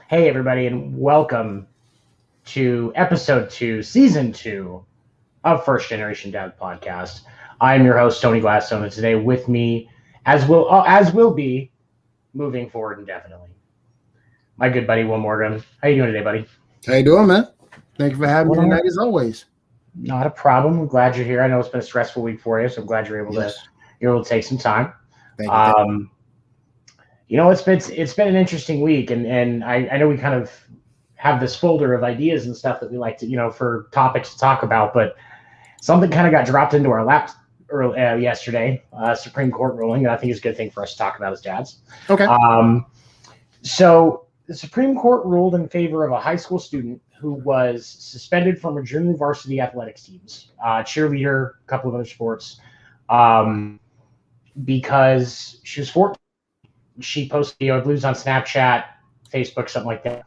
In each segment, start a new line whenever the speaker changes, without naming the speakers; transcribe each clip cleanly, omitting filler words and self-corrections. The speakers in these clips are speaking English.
Hey, everybody, and welcome to episode 2, season 2 of First Generation Dad Podcast. I am your host, Tony Gladstone, and today with me, as will be moving forward indefinitely, my good buddy Will Morgan. How you doing today, buddy?
How you doing, man? Thank you for having me
Well,
tonight, as always.
not a problem. I'm glad you're here. I know it's been a stressful week for you, so I'm glad you're able to take some time.
Thank you.
It's been an interesting week, and I know we kind of have this folder of ideas and stuff that we like to, for topics to talk about, but something kind of got dropped into our lap yesterday, Supreme Court ruling, that I think is a good thing for us to talk about as dads.
Okay.
So the Supreme Court ruled in favor of a high school student who was suspended from her junior varsity athletics teams, cheerleader, a couple of other sports, because she was 14. She posted, I believe it was on Snapchat, Facebook, something like that,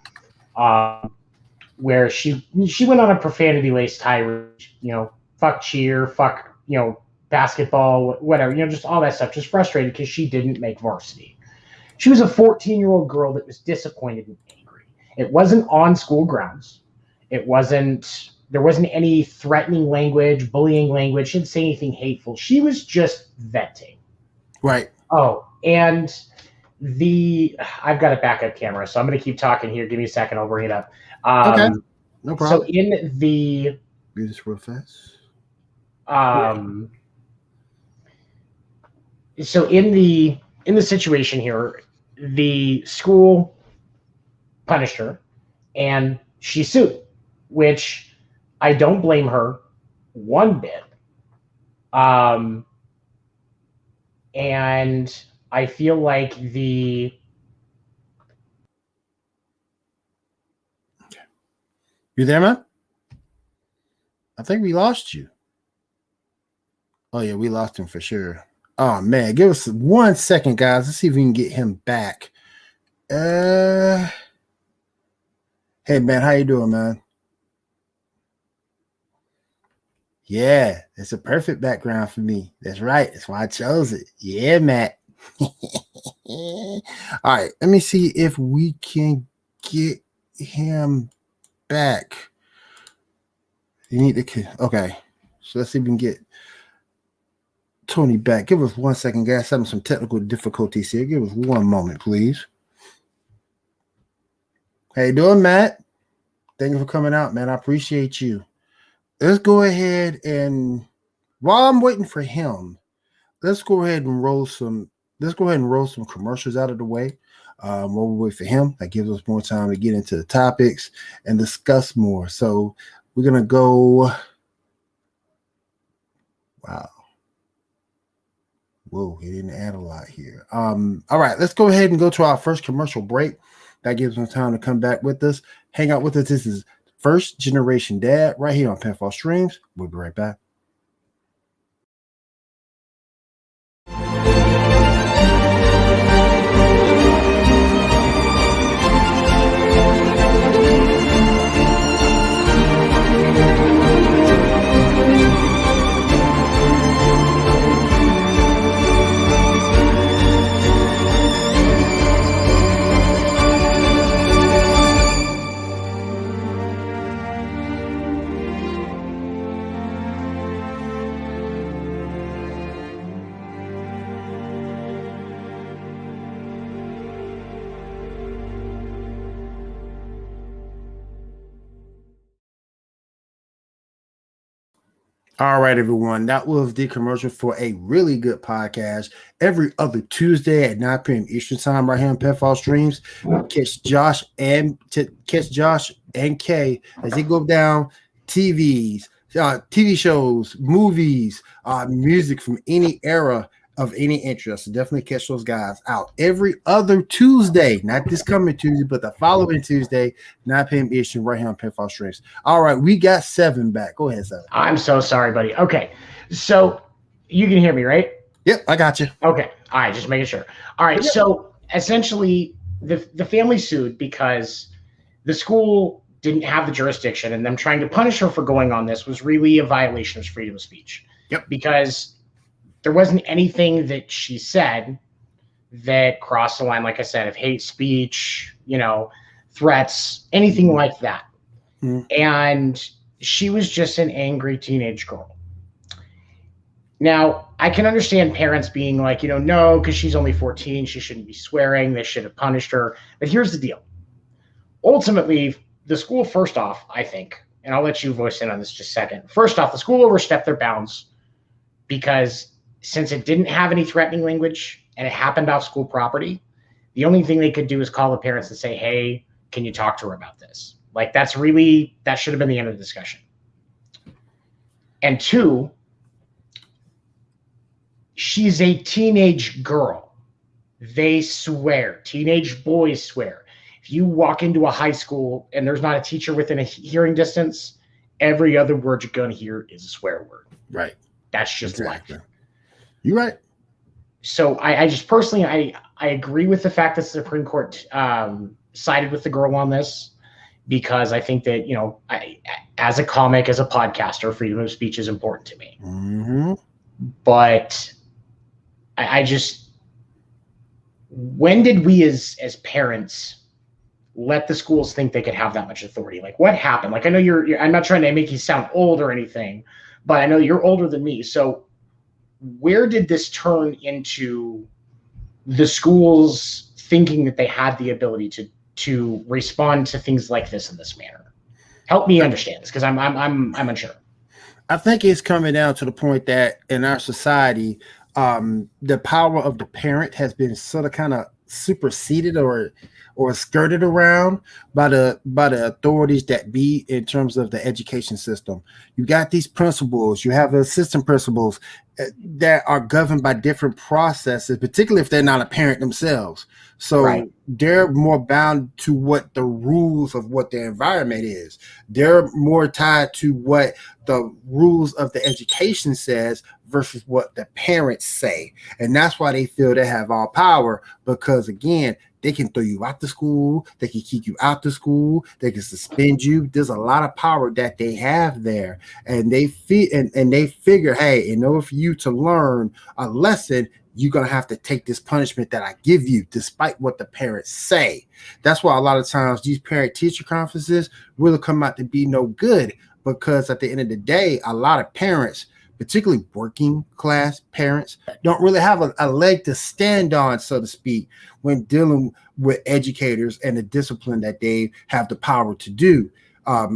where she went on a profanity-laced tirade, fuck cheer, fuck, basketball, whatever, just all that stuff, just frustrated because she didn't make varsity. She was a 14-year-old girl that was disappointed and angry. It wasn't on school grounds. There wasn't any threatening language, bullying language. She didn't say anything hateful. She was just venting.
Right.
Oh, and I've got a backup camera, so I'm going to keep talking here. Give me a second. I'll bring it up.
Okay. No problem.
So in the
do this real fast.
So in the situation here, the school punished her, and she sued, which I don't blame her one bit. And I feel like okay.
You there, man? I think we lost you. Oh, yeah, we lost him for sure. Oh, man, give us 1 second, guys. Let's see if we can get him back. Hey, man, how you doing, man? Yeah, it's a perfect background for me. That's right. That's why I chose it. Yeah, Matt. All right, let me see if we can get him back. You need to, okay. So let's see if we can get Tony back. Give us 1 second, guys. Having some technical difficulties here. Give us 1 moment, please. How you doing, Matt? Thank you for coming out, man. I appreciate you. Let's go ahead and while I'm waiting for him, let's go ahead and roll some commercials out of the way. While we wait for him, that gives us more time to get into the topics and discuss more. So we're gonna go. Wow. Whoa, he didn't add a lot here. All right, let's go ahead and go to our first commercial break. That gives us time to come back with us, hang out with us. This is First Generation Dad right here on Penfold Streams. We'll be right back. All right, everyone. That was the commercial for a really good podcast every other Tuesday at 9 p.m. Eastern Time right here on Penfold Streams. Catch Josh and Kay as they go down TV shows, movies, music from any era of any interest. So definitely catch those guys out every other Tuesday, not this coming Tuesday, but the following Tuesday, 9 p.m. Eastern, right here on Penfold Streams. All right, we got Seven back. Go ahead, Seven.
I'm so sorry, buddy. Okay, so you can hear me, right?
Yep, I got you.
Okay, all right, just making sure. All right, so essentially, the family sued because the school didn't have the jurisdiction, and them trying to punish her for going on this was really a violation of freedom of speech.
Yep.
Because there wasn't anything that she said that crossed the line, like I said, of hate speech, threats, anything like that.
Mm.
And she was just an angry teenage girl. Now, I can understand parents being like, no, because she's only 14, she shouldn't be swearing, they should have punished her. But here's the deal. Ultimately, the school, first off, I think, and I'll let you voice in on this just a second. First off, the school overstepped their bounds because since it didn't have any threatening language and it happened off school property, the only thing they could do is call the parents and say, hey, can you talk to her about this? Like, that should have been the end of the discussion. And two, she's a teenage girl. They swear. Teenage boys swear. If you walk into a high school and there's not a teacher within a hearing distance, every other word you're going to hear is a swear word.
Right.
That's just life.
You're right.
So I just personally, I agree with the fact that the Supreme Court sided with the girl on this, because I think that, as a comic, as a podcaster, freedom of speech is important to me.
Mm-hmm.
But I just, when did we as parents let the schools think they could have that much authority? Like, what happened? Like, I know I'm not trying to make you sound old or anything, but I know you're older than me. So where did this turn into the schools thinking that they had the ability to respond to things like this in this manner? Help me understand this, because I'm unsure.
I think it's coming down to the point that in our society, the power of the parent has been sort of kind of superseded or skirted around by the authorities that be in terms of the education system. You got these principals, you have assistant principals that are governed by different processes, particularly if they're not a parent themselves. So
right.
They're more bound to what the rules of what their environment is. They're more tied to what the rules of the education says versus what the parents say. And that's why they feel they have all power, because again, they can throw you out the school, they can kick you out the school, they can suspend you. There's a lot of power that they have there. And they figure, hey, in order for you to learn a lesson, you're going to have to take this punishment that I give you, despite what the parents say. That's why a lot of times these parent-teacher conferences really come out to be no good, because at the end of the day, a lot of parents, particularly working class parents, don't really have a leg to stand on, so to speak, when dealing with educators and the discipline that they have the power to do,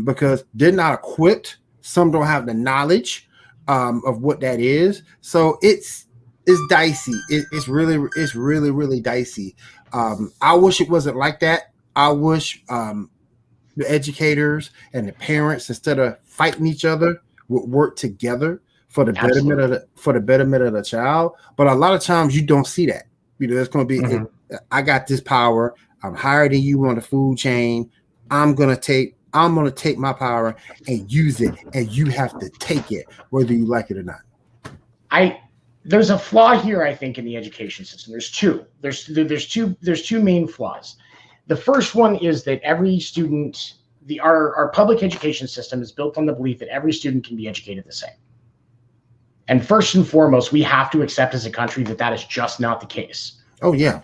because they're not equipped. Some don't have the knowledge of what that is. So it's dicey. It's really dicey. I wish it wasn't like that. I wish the educators and the parents, instead of fighting each other, would work together for the betterment of the child. But a lot of times you don't see that. It's going to be, I got this power. I'm higher than you on the food chain. I'm gonna take my power and use it, and you have to take it, whether you like it or not.
There's a flaw here, I think, in the education system. There's two. There's two main flaws. The first one is that every student, our public education system is built on the belief that every student can be educated the same. And first and foremost, we have to accept as a country that is just not the case.
Oh yeah,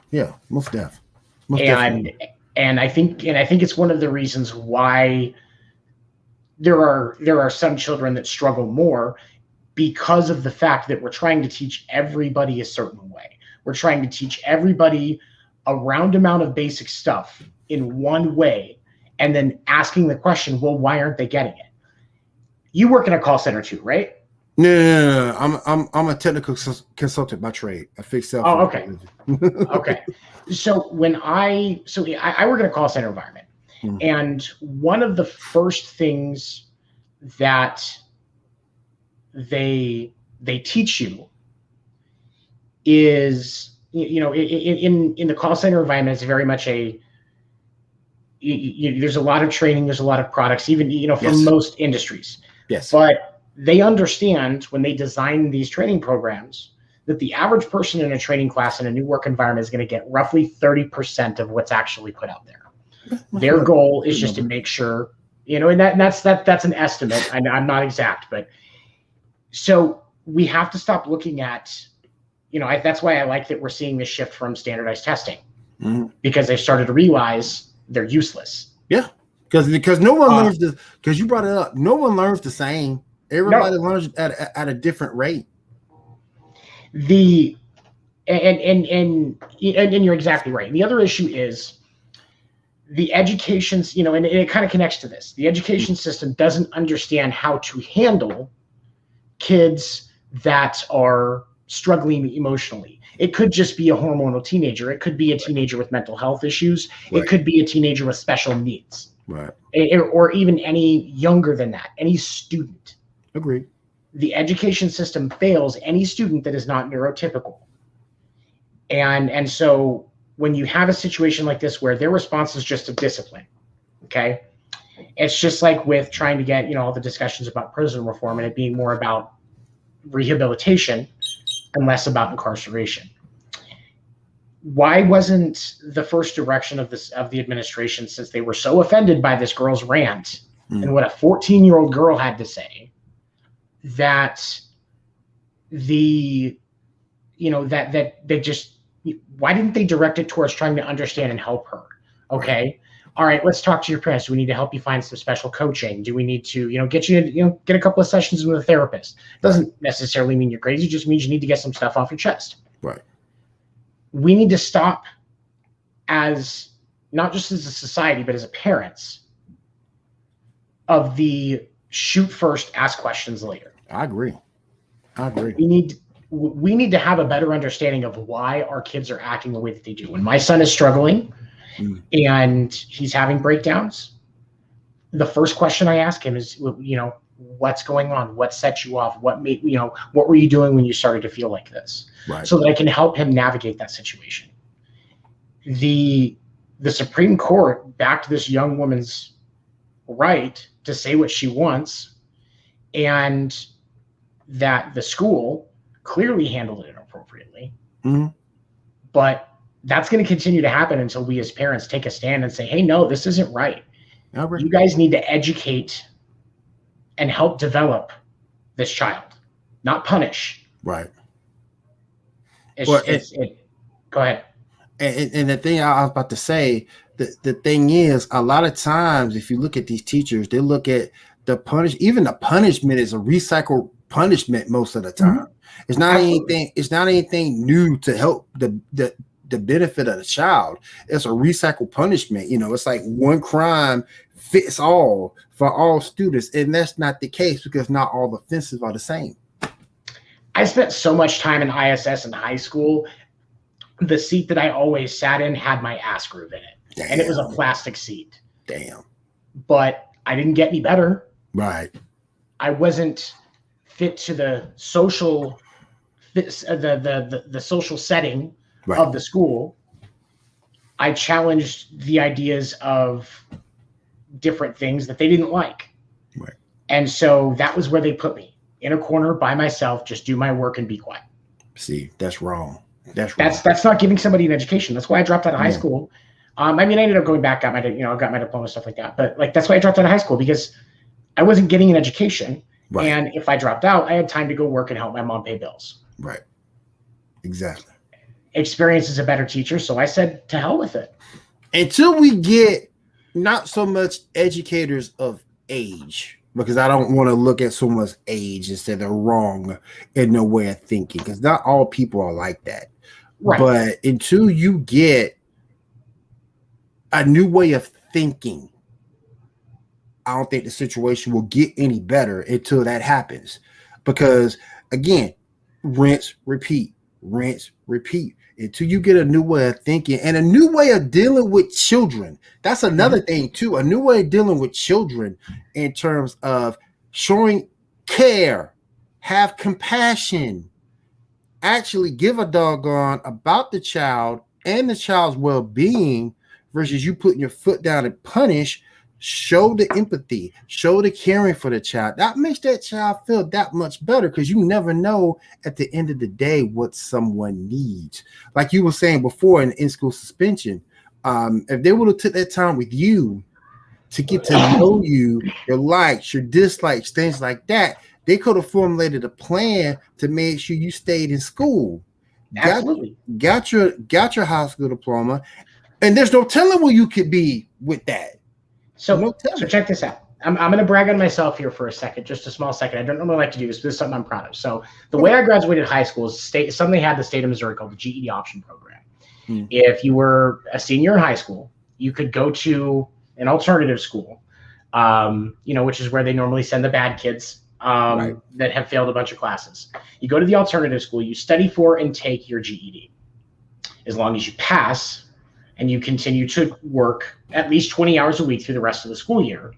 most definitely.
And I think it's one of the reasons why there are some children that struggle more, because of the fact that we're trying to teach everybody a certain way. We're trying to teach everybody a round amount of basic stuff in one way, and then asking the question, well, why aren't they getting it? You work in a call center too, right?
No. I'm a technical consultant by trade. I fix cell phone.
Oh, okay. Okay. So I work in a call center environment, and one of the first things that they teach you is, in the call center environment, it's very much there's a lot of training, there's a lot of products, even from most industries.
Yes.
But they understand when they design these training programs that the average person in a training class in a new work environment is going to get roughly 30% of what's actually put out there. Their goal is just to make sure, and that's an estimate. I'm not exact, but so we have to stop looking at, that's why I like that we're seeing this shift from standardized testing, because they started to realize they're useless.
Yeah, because no one learns the, because you brought it up. No one learns the same. Everybody learns at a different rate.
And you're exactly right. The other issue is the education's, and it kind of connects to this. The education system doesn't understand how to handle kids that are struggling emotionally. It could just be a hormonal teenager. It could be a teenager with mental health issues. Right. It could be a teenager with special needs.
Right.
Or even any younger than that, any student.
Agreed.
The education system fails any student that is not neurotypical. And so when you have a situation like this where their response is just a discipline, okay? It's just like with trying to get, all the discussions about prison reform and it being more about rehabilitation and less about incarceration. Why wasn't the first direction of the administration, since they were so offended by this girl's rant and what a 14-year-old girl had to say, that why didn't they direct it towards trying to understand and help her? Okay. All right, let's talk to your parents. Do we need to help you find some special coaching? Do we need to, get a couple of sessions with a therapist? Doesn't necessarily mean you're crazy. It just means you need to get some stuff off your chest.
Right.
We need to stop, as not just as a society, but as a parents, of the shoot first, ask questions later.
I agree.
We need to have a better understanding of why our kids are acting the way that they do. When my son is struggling and he's having breakdowns, the first question I ask him is, what's going on? What set you off? What were you doing when you started to feel like this?
Right.
So that I can help him navigate that situation. The Supreme Court backed this young woman's right to say what she wants, and that the school clearly handled it inappropriately. But that's going to continue to happen until we as parents take a stand and say, hey, no, this isn't right. You guys need to educate and help develop this child, not punish.
Right.
Go ahead.
And the thing I was about to say, the thing is, a lot of times, if you look at these teachers, they look at even the punishment is a recycled punishment most of the time. It's not anything. It's not anything new to help the benefit of the child. It's a recycled punishment. It's like one crime fits all for all students, and that's not the case because not all offenses are the same.
I spent so much time in ISS in high school. The seat that I always sat in had my ass groove in it. Damn. And it was a plastic seat.
Damn.
But I didn't get any better.
Right.
I wasn't fit to the social the social setting of the school. I challenged the ideas of different things that they didn't like.
Right.
And so that was where they put me, in a corner by myself, just do my work and be quiet.
See, that's wrong.
That's not giving somebody an education. That's why I dropped out of high school. I ended up going back, got my diploma, stuff like that. But that's why I dropped out of high school, because I wasn't getting an education. Right. And if I dropped out, I had time to go work and help my mom pay bills.
Right. Exactly.
Experience is a better teacher. So I said, to hell with it.
Until we get not so much educators of age, because I don't want to look at someone's age and say they're wrong in their way of thinking, because not all people are like that. Right. But until you get a new way of thinking, I don't think the situation will get any better until that happens. Because again, rinse, repeat. Until you get a new way of thinking and a new way of dealing with children. That's another thing too. A new way of dealing with children in terms of showing care, have compassion, actually give a doggone about the child and the child's well-being, versus you putting your foot down and punish. Show the empathy, show the caring for the child. That makes that child feel that much better, because you never know at the end of the day what someone needs. Like you were saying before in school suspension, if they would have took that time with you to get to know you, your likes, your dislikes, things like that, they could have formulated a plan to make sure you stayed in school.
Absolutely.
Got your high school diploma, And there's no telling where you could be with that.
So check this out. I'm going to brag on myself here for a second, just a small second. I don't normally like to do this, but this is something I'm proud of. So the way I graduated high school is something they had in the state of Missouri called the GED option program. If you were a senior in high school, you could go to an alternative school, which is where they normally send the bad kids that have failed a bunch of classes. You go to the alternative school, you study for and take your GED. As long as you pass and you continue to work at least 20 hours a week through the rest of the school year,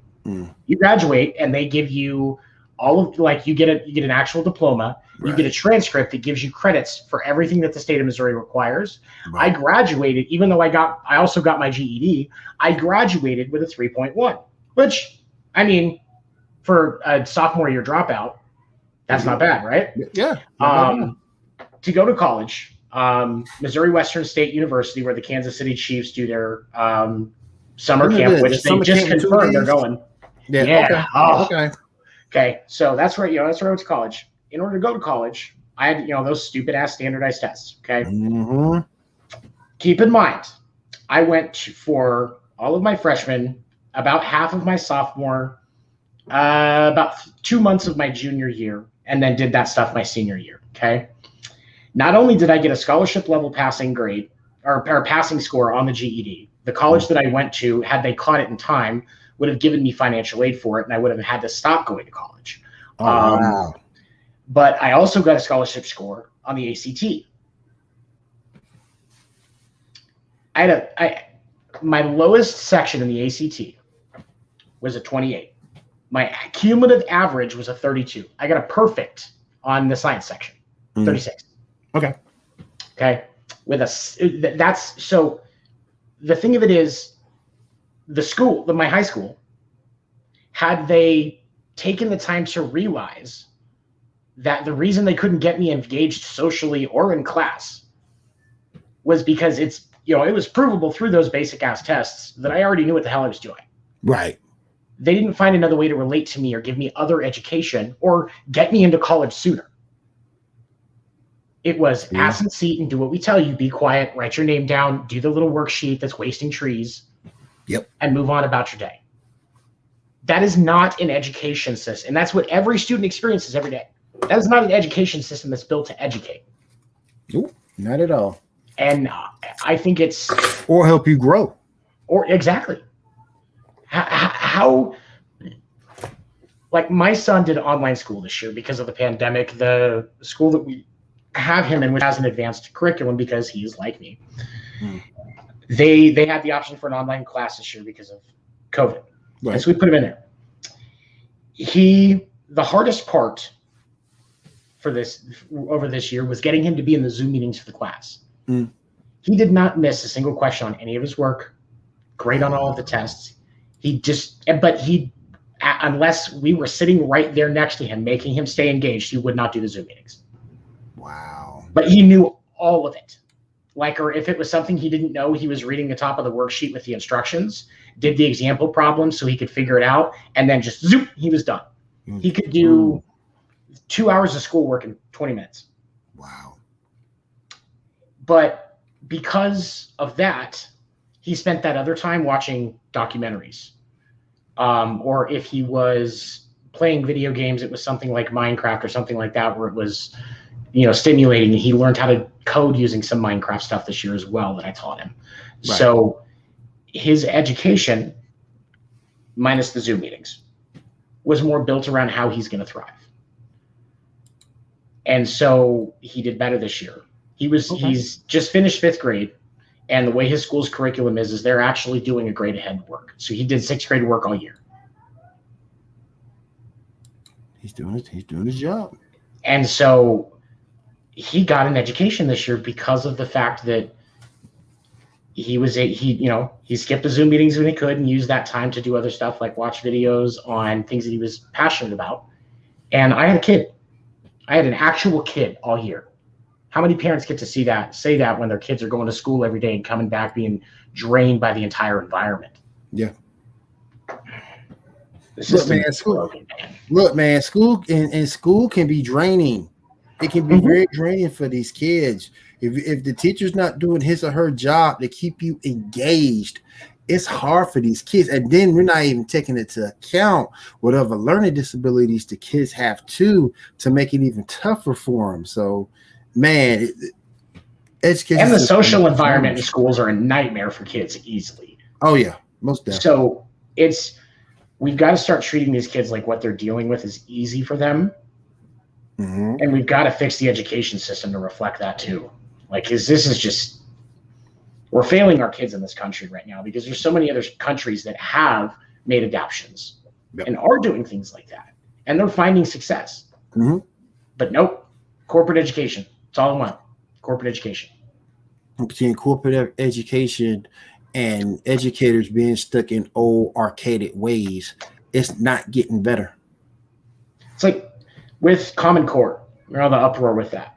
you graduate and they give you all of you get an actual diploma. You get a transcript that gives you credits for everything that the state of Missouri requires. I graduated, even though I also got my GED, I graduated with a 3.1, which, I mean, for a sophomore year dropout, that's not bad, right?
Yeah.
To go to college, Missouri Western State University, where the Kansas City Chiefs do their summer camp, which they just confirmed they're going.
Yeah.
Okay. So that's where I went to college. In order to go to college, I had those stupid ass standardized tests. Okay. Keep in mind, I went for all of my freshman, about half of my sophomore, about 2 months of my junior year, and then did that stuff my senior year. Okay. Not only did I get a scholarship level passing grade or passing score on the GED, the college that I went to, had they caught it in time, would have given me financial aid for it, and I would have had to stop going to college.
Wow.
But I also got a scholarship score on the ACT. My lowest section in the ACT was a 28. My cumulative average was a 32. I got a perfect on the science section, 36.
Okay.
So the thing of it is, my high school, had they taken the time to realize that the reason they couldn't get me engaged socially or in class was because it was provable through those basic ass tests that I already knew what the hell I was doing.
Right.
They didn't find another way to relate to me or give me other education or get me into college sooner. It was ass and seat and do what we tell you, be quiet, write your name down, do the little worksheet that's wasting trees.
Yep.
And move on about your day. That is not an education system. And that's what every student experiences every day. That is not an education system that's built to educate.
Nope, not at all.
And I think it's...
Or help you grow.
Or exactly. How... Like, my son did online school this year because of the pandemic. The school that we have him in, which has an advanced curriculum because he's like me. They had the option for an online class this year because of COVID. Right. And so we put him in there. The hardest part for over this year was getting him to be in the Zoom meetings for the class. He did not miss a single question on any of his work. Great on all of the tests. Unless we were sitting right there next to him, making him stay engaged, he would not do the Zoom meetings.
Wow.
But he knew all of it. Or if it was something he didn't know, he was reading the top of the worksheet with the instructions, did the example problem so he could figure it out, and then just zoom, he was done. He could do 2 hours of schoolwork in 20 minutes.
Wow.
But because of that, he spent that other time watching documentaries. Or if he was playing video games, it was something like Minecraft or something like that, where it was, stimulating. He learned how to code using some Minecraft stuff this year as well that I taught him. Right. So his education, minus the Zoom meetings, was more built around how he's going to thrive. And so he did better this year. He's just finished 5th grade, and the way his school's curriculum is they're actually doing a grade ahead work. So he did 6th grade work all year.
He's doing his job.
And so he got an education this year because of the fact that he skipped the Zoom meetings when he could and used that time to do other stuff like watch videos on things that he was passionate about. And I had an actual kid all year. How many parents get to say that when their kids are going to school every day and coming back being drained by the entire environment?
Yeah.
Look, man, school can be draining.
It can be very draining for these kids. If the teacher's not doing his or her job to keep you engaged, it's hard for these kids. And then we're not even taking into account whatever learning disabilities the kids have too, to make it even tougher for them. So, man, education
and the social environment in schools are a nightmare for kids easily.
Oh yeah, most definitely.
So we've got to start treating these kids like what they're dealing with is easy for them. And we've got to fix the education system to reflect that too. Like, we're failing our kids in this country right now because there's so many other countries that have made adaptions and are doing things like that. And they're finding success. But nope, corporate education. It's all I want. Corporate education.
Between corporate education and educators being stuck in old archaic ways, it's not getting better.
It's like with Common Core, all the uproar with that.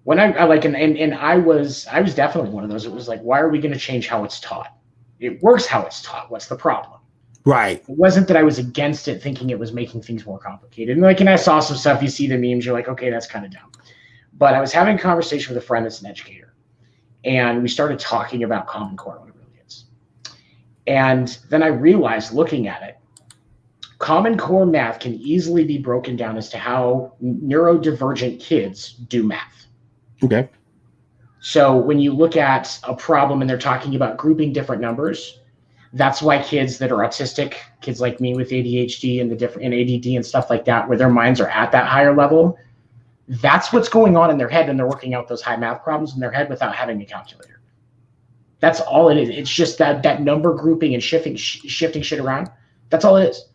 When I was definitely one of those. It was like, why are we going to change how it's taught? It works how it's taught. What's the problem?
Right.
It wasn't that I was against it, thinking it was making things more complicated. And I saw some stuff. You see the memes. You're like, okay, that's kind of dumb. But I was having a conversation with a friend that's an educator, and we started talking about Common Core, what it really is. And then I realized, looking at it, Common Core math can easily be broken down as to how neurodivergent kids do math.
Okay.
So when you look at a problem and they're talking about grouping different numbers, that's why kids that are autistic, kids like me with ADHD and ADD and stuff like that, where their minds are at that higher level, that's what's going on in their head, and they're working out those high math problems in their head without having a calculator. That's all it is. It's just that number grouping and shifting shit around. That's all it is.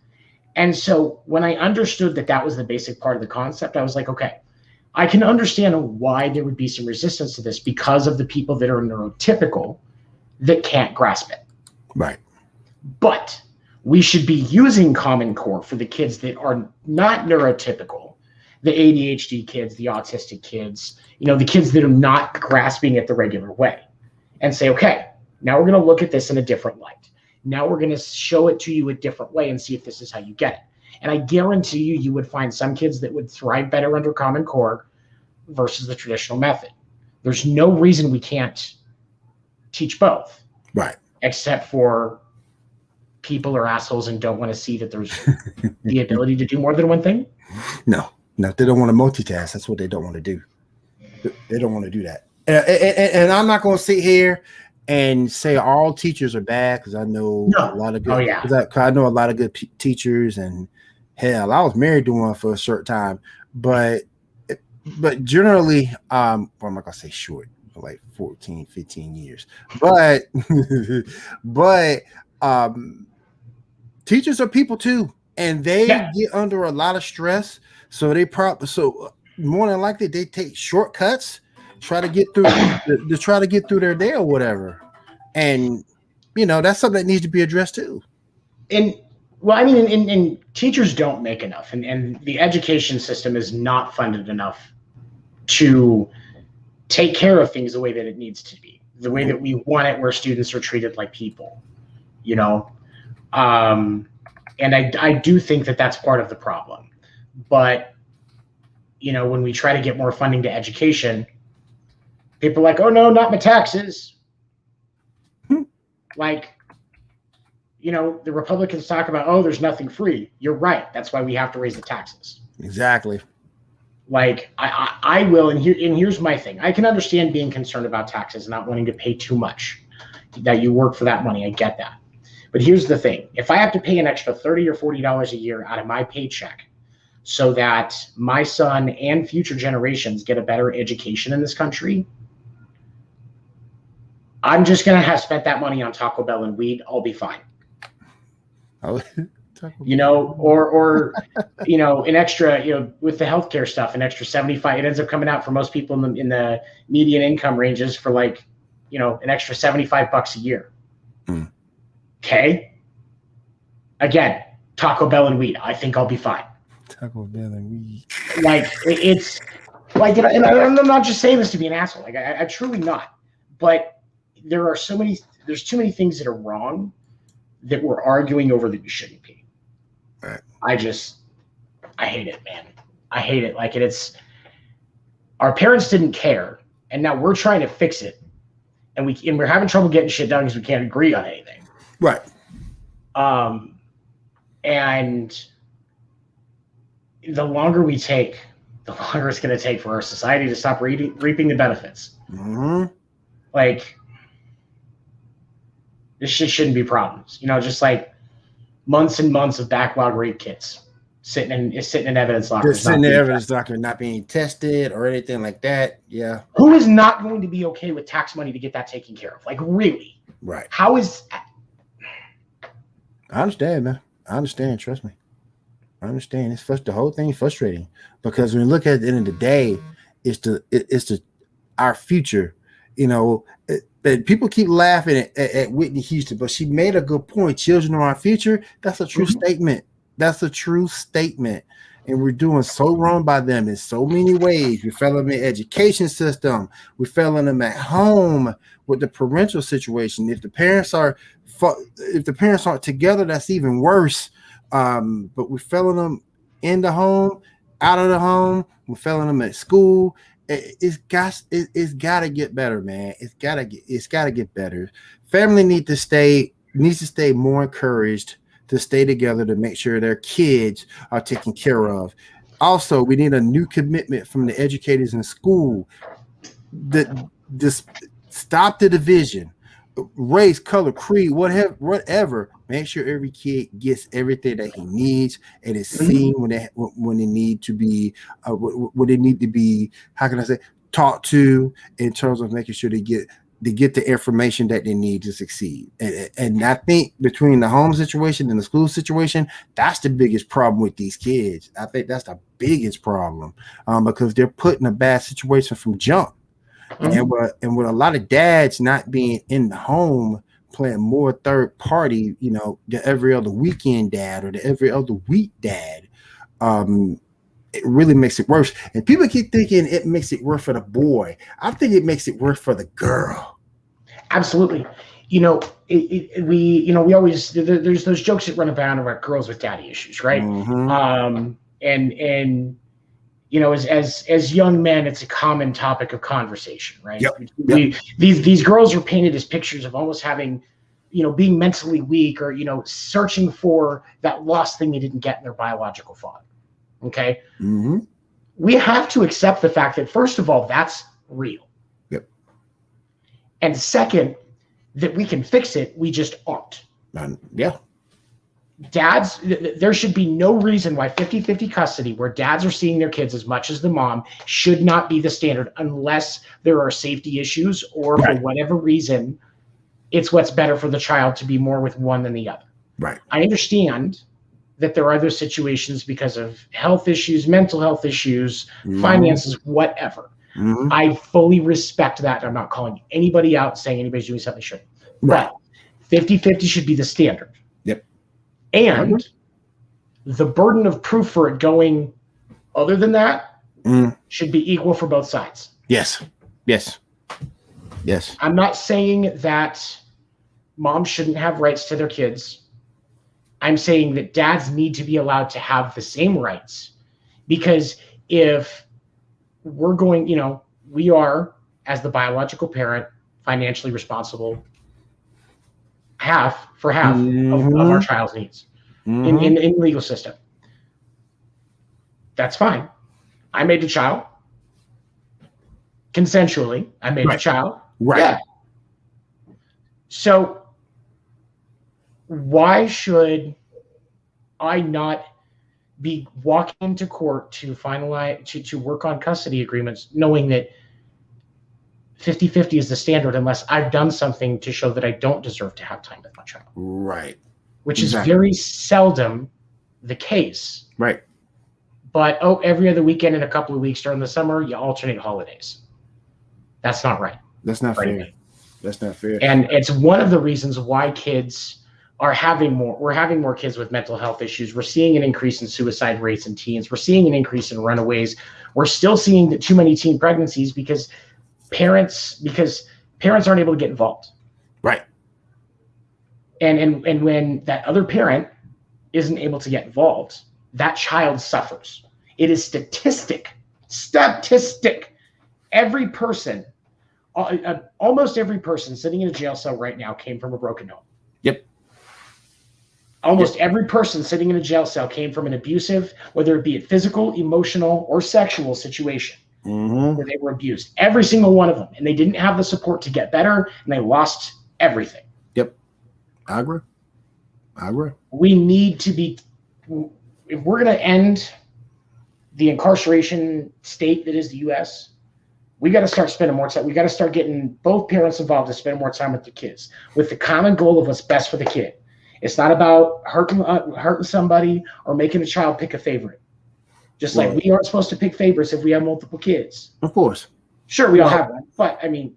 And so when I understood that was the basic part of the concept, I was like, okay, I can understand why there would be some resistance to this because of the people that are neurotypical that can't grasp it.
Right.
But we should be using Common Core for the kids that are not neurotypical, the ADHD kids, the autistic kids, the kids that are not grasping it the regular way, and say, okay, now we're going to look at this in a different light. Now we're going to show it to you a different way and see if this is how you get it. And I guarantee you would find some kids that would thrive better under Common Core versus the traditional method. There's no reason we can't teach both.
Right.
Except for people are assholes and don't want to see that there's the ability to do more than one thing.
No, they don't want to multitask. That's what they don't want to do. They don't want to do that. And I'm not going to sit here and say all teachers are bad, because I know a lot of good.
Oh, yeah.
Cause I know a lot of good teachers, and hell, I was married to one for a short time, but generally, well, I'm not gonna say short, for like 14, 15 years, but teachers are people too, and they get under a lot of stress, so more than likely they take shortcuts, try to get through their day or whatever. And that's something that needs to be addressed too.
And and teachers don't make enough, and the education system is not funded enough to take care of things the way that it needs to be, the way that we want it, where students are treated like people, and I do think that that's part of the problem. But when we try to get more funding to education, people are like, oh no, not my taxes. Like, the Republicans talk about, oh, there's nothing free. You're right. That's why we have to raise the taxes.
Exactly.
Like, I will, and here's my thing. I can understand being concerned about taxes, not wanting to pay too much, that you work for that money. I get that. But here's the thing. If I have to pay an extra $30 or $40 a year out of my paycheck so that my son and future generations get a better education in this country, I'm just going to have spent that money on Taco Bell and weed. I'll be fine.
Oh,
or an extra, with the healthcare stuff, an extra 75, it ends up coming out for most people in the median income ranges for like, an extra $75 a year. Okay. Again, Taco Bell and weed. I think I'll be fine.
Taco Bell and weed.
Like, it's like, and I'm not just saying this to be an asshole. Like, I truly not, but there's too many things that are wrong that we're arguing over that we shouldn't be.
Right.
I hate it, man. I hate it. Like it's our parents didn't care, and now we're trying to fix it, and we're having trouble getting shit done because we can't agree on anything.
Right.
And the longer we take, the longer it's going to take for our society to stop reaping the benefits.
Mm-hmm.
Like, this shit shouldn't be problems. You know, just like months and months of backlog rape kits sitting in evidence lockers.
Just sitting in evidence locker, not being tested or anything like that. Yeah.
Who is not going to be okay with tax money to get that taken care of? Like, really?
Right.
How is...
I understand, man. I understand. Trust me. I understand. It's the whole thing frustrating because when you look at the end of the day, it's our future. You know, people keep laughing at Whitney Houston, but she made a good point. Children are our future. That's a true statement. That's a true statement. And we're doing so wrong by them in so many ways. We're failing the education system. We're failing them at home with the parental situation. If the parents aren't together, that's even worse. But we're failing them in the home, out of the home. We're failing them at school. It's got to get better, man. It's got to get better. Family needs to stay more encouraged to stay together to make sure their kids are taken care of. Also, we need a new commitment from the educators in school that just stop the division, race, color, creed, whatever. Make sure every kid gets everything that he needs and is seen when they need to be, what they need to be. How can I say, taught to in terms of making sure they get the information that they need to succeed. And I think between the home situation and the school situation, that's the biggest problem with these kids. I think that's the biggest problem because they're put in a bad situation from jump. And with a lot of dads not being in the home, playing more third party, you know, the every other weekend dad or the every other week dad, it really makes it worse. And people keep thinking it makes it worse for the boy. I think it makes it worse for the girl. Absolutely.
You know, we always, there's those jokes that run about girls with daddy issues, right? And you know, as young men, it's a common topic of conversation, right?
Yep.
These girls are painted as pictures of almost having, you know, being mentally weak or, you know, searching for that lost thing they didn't get in their biological father. Okay. We have to accept the fact that, first of all, that's real.
Yep.
And second, that we can fix it. We just aren't.
Yeah.
Dads, there should be no reason why 50-50 custody, where dads are seeing their kids as much as the mom, should not be the standard unless there are safety issues or for whatever reason, it's what's better for the child to be more with one than the other.
Right.
I understand that there are other situations because of health issues, mental health issues, finances, whatever. I fully respect that. I'm not calling anybody out saying anybody's doing something they shouldn't. But 50-50 should be the standard.
Yep.
And the burden of proof for it going other than that should be equal for both sides.
Yes.
I'm not saying that moms shouldn't have rights to their kids. I'm saying that dads need to be allowed to have the same rights, because if we're going, you know, we are, as the biological parent, financially responsible half of our child's needs in the legal system. That's fine. I made a child consensually. I made a child.
Right.
Yeah. So why should I not be walking into court to finalize, to work on custody agreements, knowing that 50-50 is the standard unless I've done something to show that I don't deserve to have time with my child?
Right.
Which is very seldom the case.
Right.
But, every other weekend in a couple of weeks during the summer, you alternate holidays. That's not right.
That's not fair. That's not fair.
And it's one of the reasons why kids are we're having more kids with mental health issues. We're seeing an increase in suicide rates in teens. We're seeing an increase in runaways. We're still seeing too many teen pregnancies because parents aren't able to get involved.
Right.
And when that other parent isn't able to get involved, that child suffers. It is statistic. Every person, almost every person sitting in a jail cell right now came from a broken home.
Yep.
Almost every person sitting in a jail cell came from an abusive, whether it be a physical, emotional, or sexual situation where they were abused. Every single one of them. And they didn't have the support to get better, and they lost everything.
Yep. I agree.
We need to be, if we're going to end the incarceration state that is the U.S., we got to start spending more time. We got to start getting both parents involved to spend more time with the kids, with the common goal of what's best for the kid. It's not about hurting somebody or making a child pick a favorite. Just like we aren't supposed to pick favorites if we have multiple kids.
Of course.
Sure, we all have one, but I mean.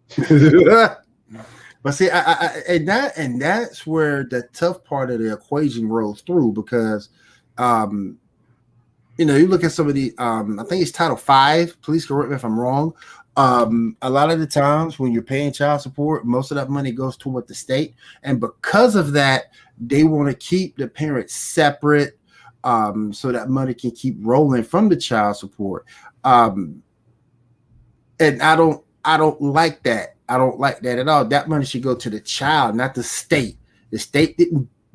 But see, and that's where the tough part of the equation rolls through, because, you look at some of the, I think it's Title V. Please correct me if I'm wrong. A lot of the times when you're paying child support, most of that money goes toward the state, and because of that, they want to keep the parents separate, so that money can keep rolling from the child support. And I don't like that. I don't like that at all. That money should go to the child, not the state. The state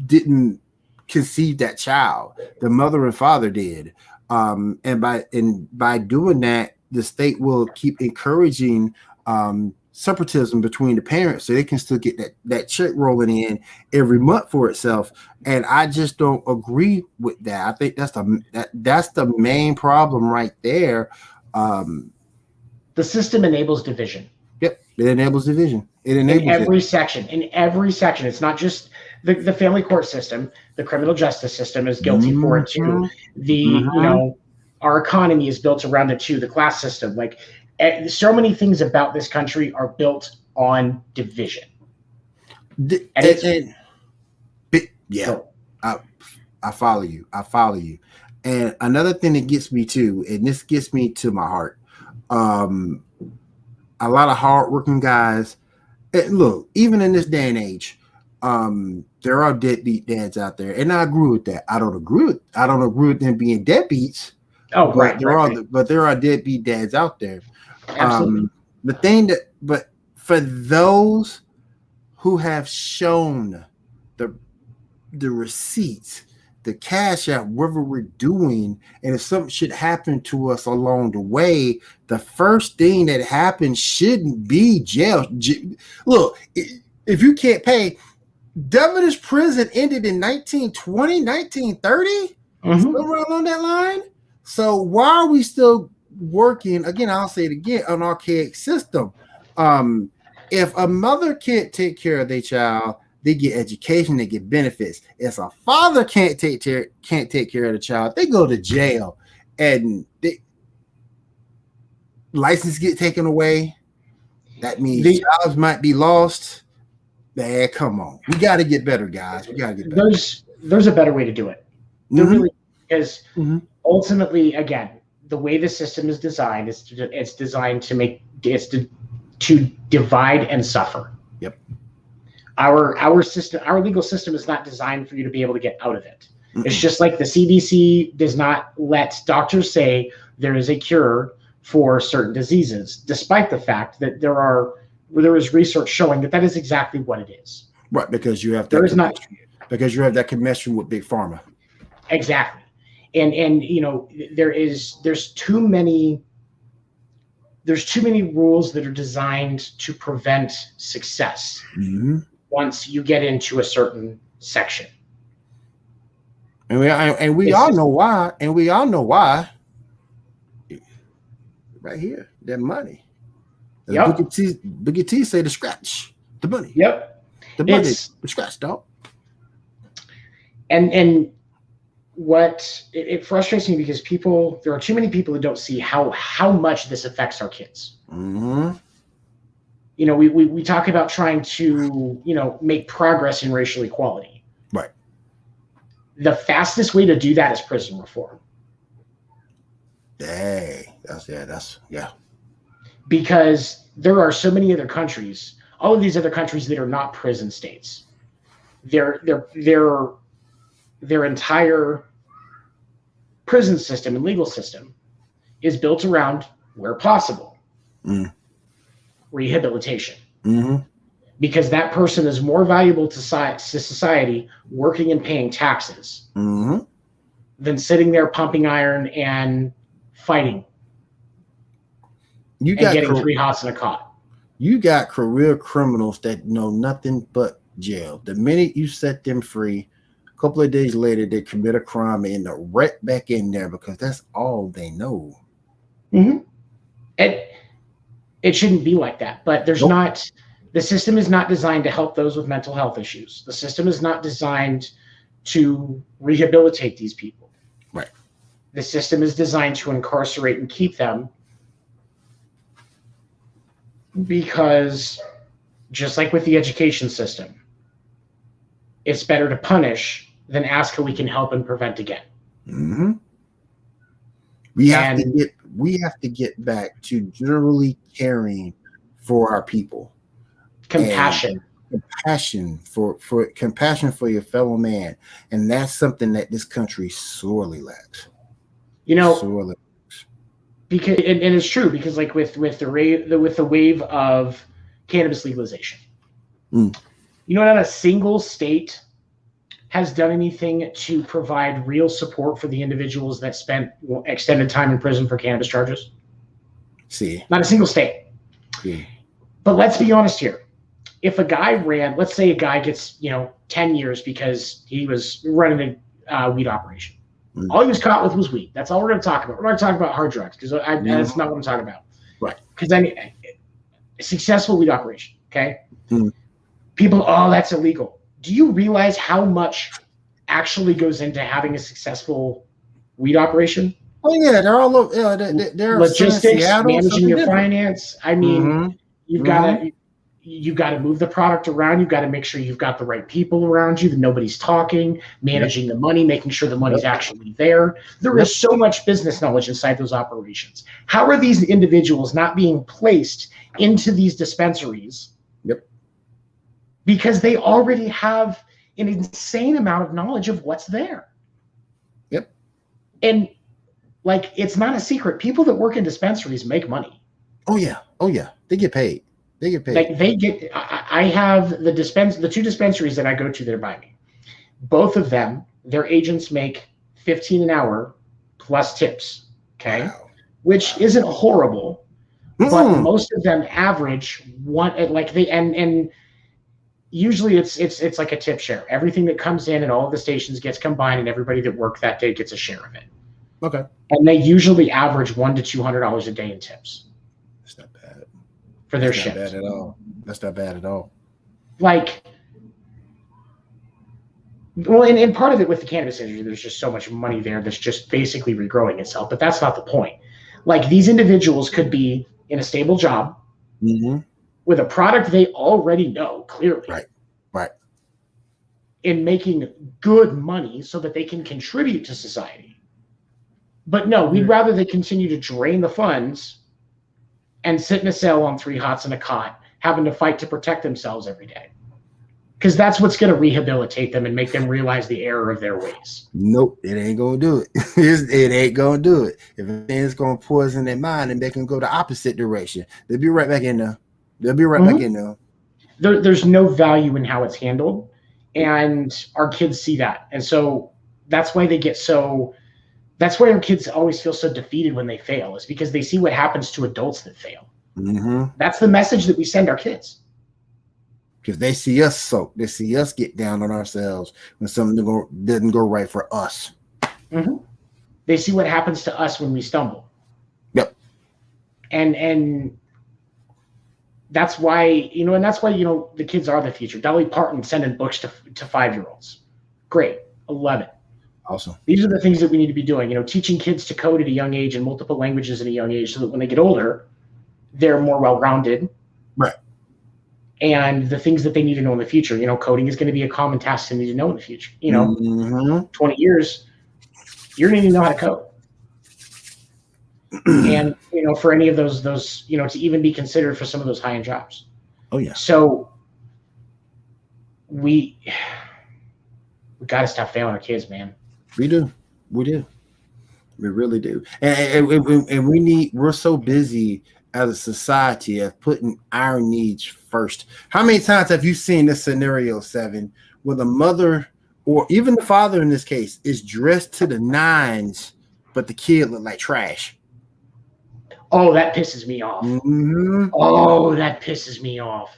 didn't conceive that child. The mother and father did. And by doing that, the state will keep encouraging separatism between the parents, so they can still get that check rolling in every month for itself. And I just don't agree with that. I think that's the main problem right there.
The system enables division.
Yep, it enables division. It enables
in every section. It's not just the family court system. The criminal justice system is guilty for it too. Our economy is built around it too. The class system, like so many things about this country are built on division.
I follow you. And another thing that gets me too, and this gets me to my heart, a lot of hardworking guys. Look, even in this day and age, there are deadbeat dads out there, and I agree with that. I don't agree with them being deadbeats.
Oh,
but there are deadbeat dads out there.
Absolutely.
But for those who have shown the receipts, the cash out, whatever we're doing, and if something should happen to us along the way, the first thing that happens shouldn't be jail. Look, if you can't pay, Governor's prison ended in 1920, 1930, somewhere along that line. So why are we still working, again, I'll say it again, an archaic system? If a mother can't take care of their child, they get education, they get benefits. If a father can't take care of the child, they go to jail, and license get taken away. That means jobs might be lost. Man, come on, we got to get better, guys. We got to get better.
There's a better way to do it. There really is. Ultimately, again, the way the system is designed is it's designed to divide and suffer.
Yep.
Our system, our legal system, is not designed for you to be able to get out of it. It's just like the CDC does not let doctors say there is a cure for certain diseases, despite the fact that there is research showing that is exactly what it is.
Right, because you have that connection with big pharma.
Exactly. And there's too many rules that are designed to prevent success once you get into a certain section.
And we all know why. And we all know why. Right here, that money.
Yep.
Boogie T say the scratch, the money.
Yep.
The money, the scratch, dog.
And what it frustrates me, because there are too many people who don't see how much this affects our kids. We talk about trying to make progress in racial equality.
Right.
The fastest way to do that is prison reform.
Dang, yeah.
Because there are so many other countries, all of these other countries that are not prison states. Their entire prison system and legal system is built around, where possible,
Mm.
rehabilitation.
Mm-hmm.
Because that person is more valuable to society working and paying taxes
Mm-hmm.
than sitting there pumping iron and fighting
You
and
got
getting 3 hots in a cot.
you got career criminals that know nothing but jail. The minute you set them free, a couple of days later they commit a crime and they're right back in there because that's all they know.
Mm-hmm. It shouldn't be like that, but there's
Nope.
not. The system is not designed to help those with mental health issues. The system is not designed to rehabilitate these people.
Right.
The system is designed to incarcerate and keep them, because just like with the education system, it's better to punish than ask how we can help and prevent again.
Mm-hmm. We have to get back to generally caring for our people.
Compassion.
Compassion for your fellow man, and that's something that this country sorely lacks.
Sorely. Because and it's true, because like with the wave of cannabis legalization, not a single state has done anything to provide real support for the individuals that spent extended time in prison for cannabis charges.
See,
not a single state.
See.
But let's be honest here. If a guy let's say a guy gets 10 years because he was running a weed operation. All he was caught with was weed. That's all we're going to talk about. We're not talking about hard drugs, because that's not what I'm talking about.
Right.
Because a successful weed operation, okay? People, that's illegal. Do you realize how much actually goes into having a successful weed operation?
Oh yeah, they're all over. Yeah, they're
logistics, managing your finance. I mean, you've got to move the product around. You've got to make sure you've got the right people around you, that nobody's talking, managing the money, making sure the money's actually there. There is so much business knowledge inside those operations. How are these individuals not being placed into these dispensaries? Because they already have an insane amount of knowledge of what's there. And like, it's not a secret. People that work in dispensaries make money.
Oh yeah. They get paid.
Like I have the 2 dispensaries that I go to that are by me. Both of them, their agents make $15 an hour plus tips. Okay. Wow. Which isn't horrible, but most of them average and usually it's like a tip share. Everything that comes in and all of the stations gets combined, and everybody that worked that day gets a share of it.
Okay.
And they usually average $100 to $200 a day in tips.
That's not bad.
For their shift.
That's not bad at all. That's not bad at all.
Like, well, and part of it with the cannabis industry, there's just so much money there that's just basically regrowing itself. But that's not the point. Like, these individuals could be in a stable job with a product they already know clearly.
Right.
In making good money so that they can contribute to society. But no, we'd rather they continue to drain the funds and sit in a cell on 3 hots in a cot, having to fight to protect themselves every day. Because that's what's going to rehabilitate them and make them realize the error of their ways.
Nope, it ain't going to do it. It ain't going to do it. If it's going to poison their mind and make them go the opposite direction, they'll be right back in there. Back in there.
There's no value in how it's handled. And our kids see that. And so that's why that's why our kids always feel so defeated when they fail, is because they see what happens to adults that fail. That's the message that we send our kids.
Because they see us soak. They see us get down on ourselves when something didn't go right for us.
They see what happens to us when we stumble.
Yep.
And that's why, the kids are the future. Dolly Parton sending books to 5-year-olds. Great. 11.
Awesome.
These are the things that we need to be doing, teaching kids to code at a young age and multiple languages at a young age, so that when they get older, they're more well-rounded.
Right.
And the things that they need to know in the future, coding is going to be a common task they need to know in the future. 20 years, you're going to need to know how to code. And, for any of those, to even be considered for some of those high-end jobs.
Oh, yeah.
So we got to stop failing our kids, man.
We do. We really do. And we're so busy as a society of putting our needs first. How many times have you seen this scenario, Seven, where the mother or even the father in this case is dressed to the nines, but the kid look like trash?
Oh, that pisses me off.
Mm-hmm.
Oh, that pisses me off.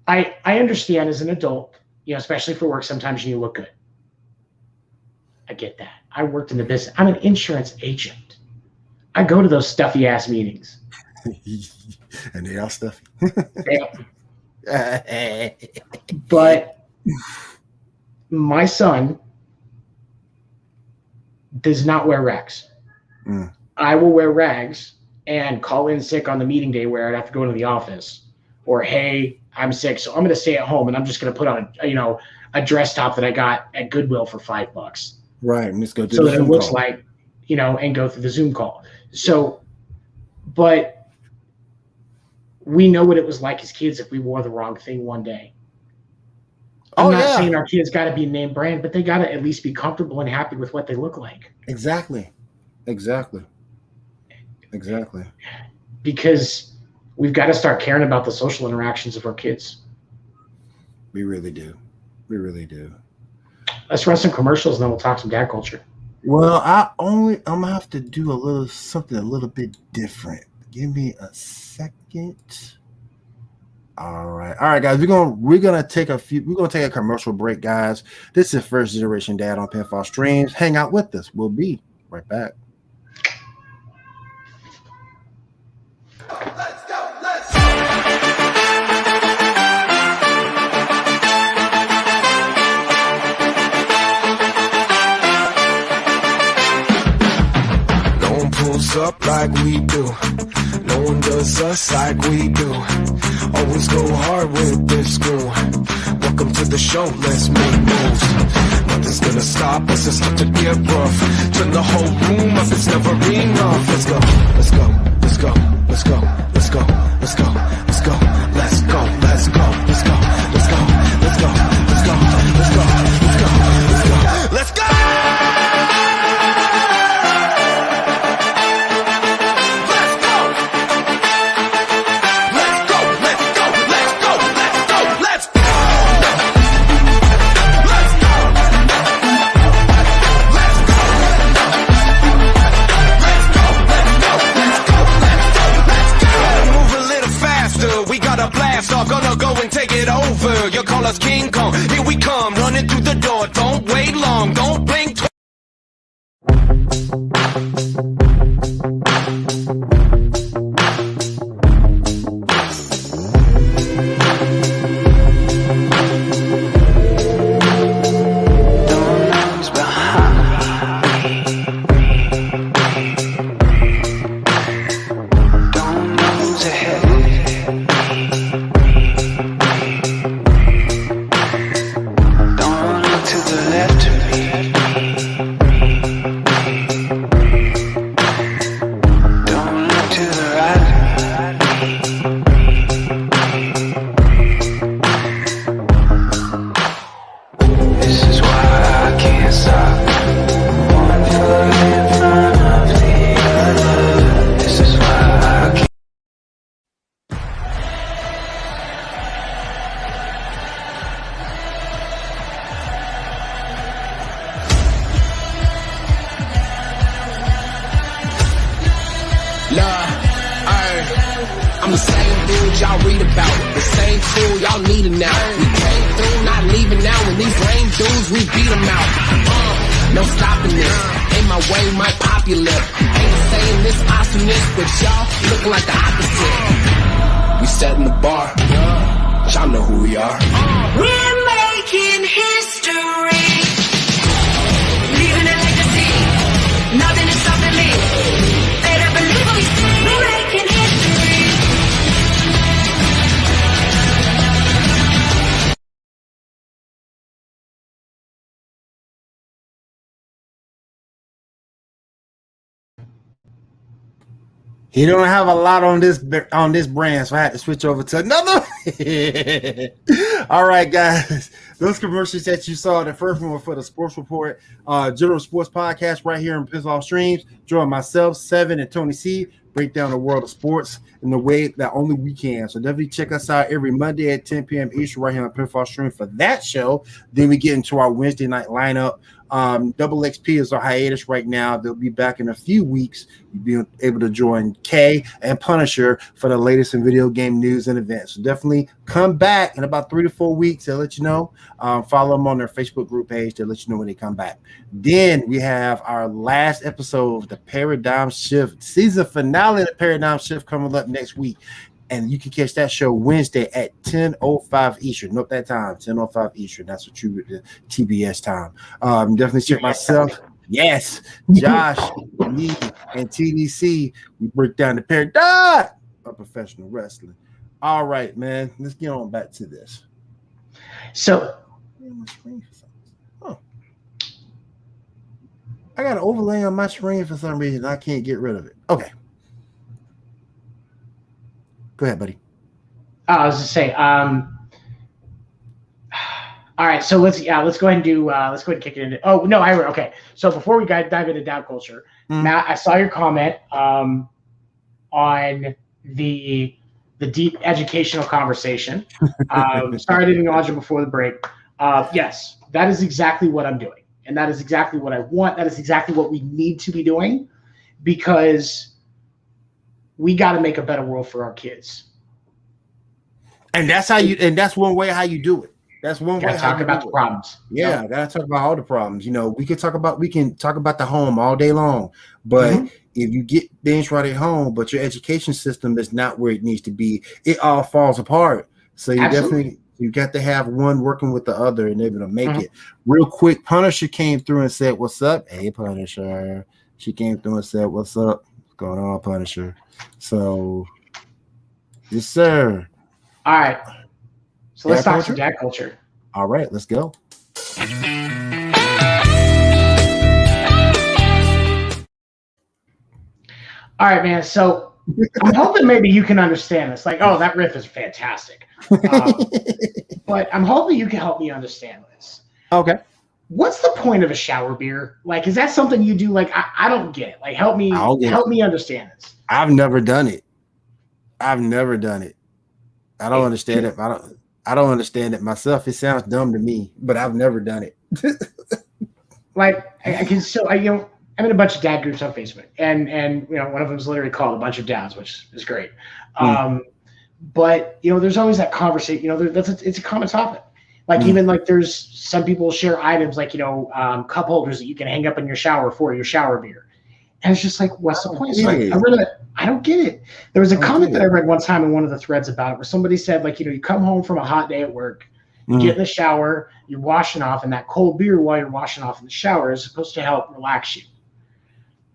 I understand as an adult, especially for work, sometimes you look good. I get that. I worked in the business. I'm an insurance agent. I go to those stuffy ass meetings.
And they all stuffy.
But my son does not wear rags.
Mm.
I will wear rags and call in sick on the meeting day where I'd have to go into the office. Or, hey, I'm sick, so I'm going to stay at home and I'm just going to put on a dress top that I got at Goodwill for $5.
Right, and let's go do
so
the
that
Zoom
it looks
call.
like, and go through the Zoom call. So, but we know what it was like as kids if we wore the wrong thing one day. I'm not saying our kids got to be name brand, but they got to at least be comfortable and happy with what they look like.
Exactly.
Because we've got to start caring about the social interactions of our kids.
We really do.
Let's run some commercials and then we'll talk some dad culture.
Well, I'm gonna have to do something a little bit different. Give me a second. All right, guys. We're gonna take a commercial break, guys. This is First Generation Dad on Pinfall Streams. Hang out with us. We'll be right back.
Let's go. No one pulls up like we do. No one does us like we do. Always go hard with this crew. Welcome to the show, let's make moves. Nothing's gonna stop us, it's not to get rough. Turn the whole room up, it's never enough. Let's go. Gonna go and take it over. You call us King Kong. Here we come, running through the door. Don't wait long, don't blink. I'm the same dude y'all read about, the same fool y'all need him now. We came through, not leaving now, and these lame dudes, we beat them out. No stopping this, in my way might pop your lip. Ain't saying this awesomeness, but y'all look like the opposite. We setting the bar, y'all know who we are.
We're making history, leaving a legacy, nothing is stopping me. They don't believe what we say, we're making history.
He don't have a lot on this brand, so I had to switch over to another. All right, guys. Those commercials that you saw, the first one was for the Sports Report, General Sports Podcast right here in Pissed Off Streams. Join myself, Seven, and Tony C. Break down the world of sports in the way that only we can. So definitely check us out every Monday at 10 p.m. Eastern right here on Pissed Off Stream for that show. Then we get into our Wednesday night lineup. Double XP is on hiatus right now. They'll be back in a few weeks. You'll be able to join Kay and Punisher for the latest in video game news and events. So definitely come back in about 3 to 4 weeks. They'll let you know. Follow them on their Facebook group page. They'll let you know when they come back. Then we have our last episode of the Paradigm Shift season finale of the Paradigm Shift coming up next week. And you can catch that show Wednesday at 10:05 Eastern. Note that time, 10:05 Eastern. That's what you the TBS time. Definitely check myself. Yes, Josh, me, and TDC. We break down the paradigm of professional wrestling. All right, man. Let's get on back to this.
So,
I got an overlay on my screen for some reason. I can't get rid of it. Okay. Go ahead, buddy.
I was just say, all right. So let's go ahead and do. Let's go ahead and kick it into. Oh no, okay. So before we dive into doubt culture, Matt, I saw your comment on the deep educational conversation. Sorry I didn't acknowledge it before the break. Yes, that is exactly what I'm doing, and that is exactly what I want. That is exactly what we need to be doing, because we got to make a better world for our kids.
And that's how you. And that's one way how you do it. That's one way.
Talk about the problems.
Yeah, gotta talk about all the problems. You know, we can talk about the home all day long, but if you get things right at home, but your education system is not where it needs to be, it all falls apart. So you definitely got to have one working with the other and able to make it. Real quick, Punisher came through and said, "What's up?" Hey, Punisher. She came through and said, "What's up? What's going on, Punisher?" So, yes, sir.
All right. So let's talk some dad culture.
All right, let's go.
All right, man. So I'm hoping maybe you can understand this. Like, oh, that riff is fantastic. But I'm hoping you can help me understand this.
Okay.
What's the point of a shower beer? Like, is that something you do? Like, I don't get it. Like, help me understand this.
I've never done it. I don't understand it. I don't understand it myself. It sounds dumb to me, but I've never done it.
Like, I'm in a bunch of dad groups on Facebook, and one of them is literally called A Bunch of Dads, which is great. But there's always that conversation. It's a common topic. Like even like there's some people share items like cup holders that you can hang up in your shower for your shower beer, and it's just like, what's the point? So I don't get it. There was a comment that I read one time in one of the threads about it, where somebody said like you come home from a hot day at work, you get in the shower, you're washing off, and that cold beer while you're washing off in the shower is supposed to help relax you.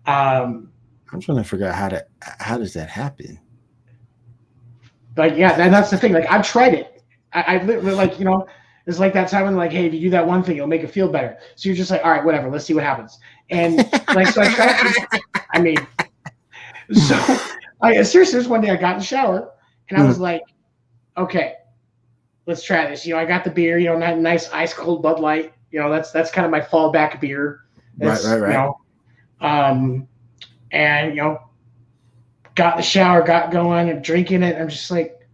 I'm trying to figure out how does that happen?
Like that's the thing. Like I've tried it. I literally like it's like that time when like, hey, if you do that one thing, it'll make it feel better. So you're just like, all right, whatever, let's see what happens. And like, so I tried. Seriously, there's one day I got in the shower and I was like, okay, let's try this. I got the beer, nice ice cold Bud Light. That's kind of my fallback beer.
Right.
And got in the shower, got going, and drinking it. I'm just like,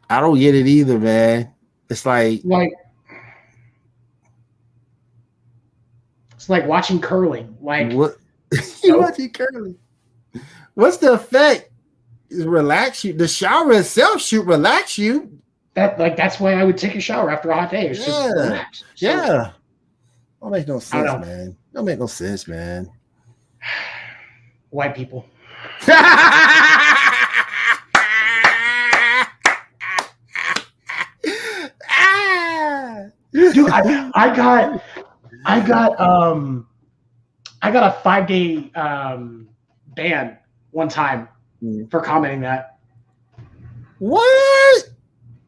I don't get it either, man. It's like
it's like watching curling. Like
what? You watching curling? What's the effect? Relax you. The shower itself should relax you.
That's why I would take a shower after a hot day. It's just relax.
Yeah. Don't make no sense, man. Don't make no sense, man.
White people. Dude, I got a 5-day ban one time for commenting that.
What?